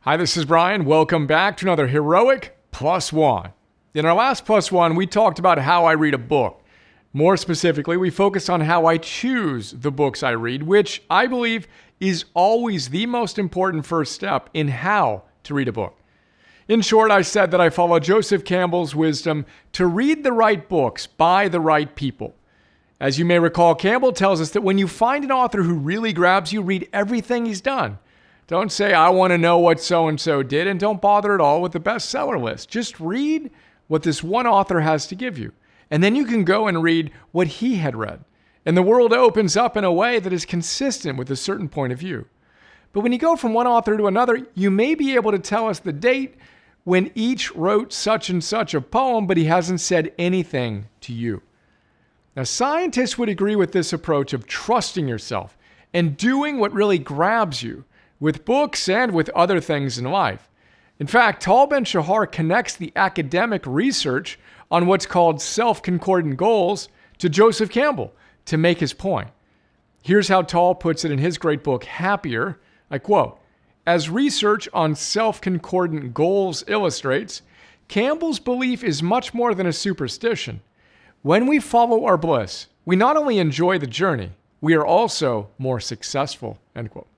Hi, this is Brian. Welcome back to another Heroic Plus One. In our last Plus One, we talked about how I read a book. More specifically, we focused on how I choose the books I read, which I believe is always the most important first step in how to read a book. In short, I said that I follow Joseph Campbell's wisdom to read the right books by the right people. As you may recall, Campbell tells us that when you find an author who really grabs you, read everything he's done. Don't say, I want to know what so-and-so did, and don't bother at all with the bestseller list. Just read what this one author has to give you. And then you can go and read what he had read. And the world opens up in a way that is consistent with a certain point of view. But when you go from one author to another, you may be able to tell us the date when each wrote such and such a poem, but he hasn't said anything to you. Now, scientists would agree with this approach of trusting yourself and doing what really grabs you, with books and with other things in life. In fact, Tal Ben-Shahar connects the academic research on what's called self-concordant goals to Joseph Campbell to make his point. Here's how Tal puts it in his great book, Happier. I quote, "As research on self-concordant goals illustrates, Campbell's belief is much more than a superstition. When we follow our bliss, we not only enjoy the journey, we are also more successful," end quote.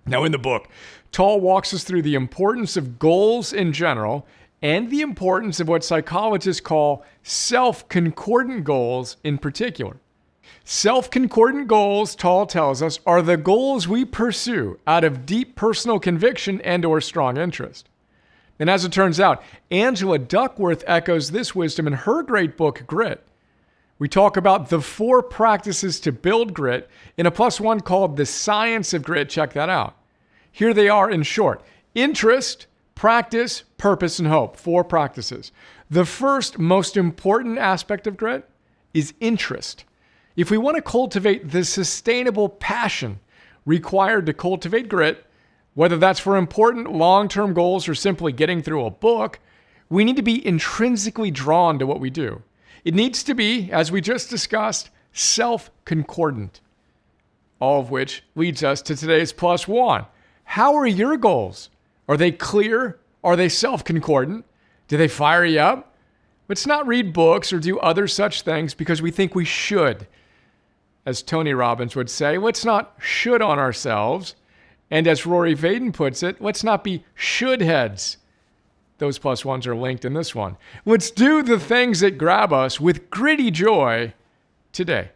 Now, in the book, Tal walks us through the importance of goals in general and the importance of what psychologists call self-concordant goals in particular. Self-concordant goals, Tal tells us, are the goals we pursue out of deep personal conviction and or strong interest. And as it turns out, Angela Duckworth echoes this wisdom in her great book, Grit. We talk about the 4 practices to build grit in a plus one called The Science of Grit. Check that out. Here they are in short: interest, practice, purpose, and hope. 4 practices. The first most important aspect of grit is interest. If we want to cultivate the sustainable passion required to cultivate grit, whether that's for important long-term goals or simply getting through a book, we need to be intrinsically drawn to what we do. It needs to be, as we just discussed, self-concordant. All of which leads us to today's plus one. How are your goals? Are they clear? Are they self-concordant? Do they fire you up? Let's not read books or do other such things because we think we should. As Tony Robbins would say, let's not should on ourselves. And as Rory Vaden puts it, let's not be should heads. Those plus ones are linked in this one. Let's do the things that grab us with gritty joy today.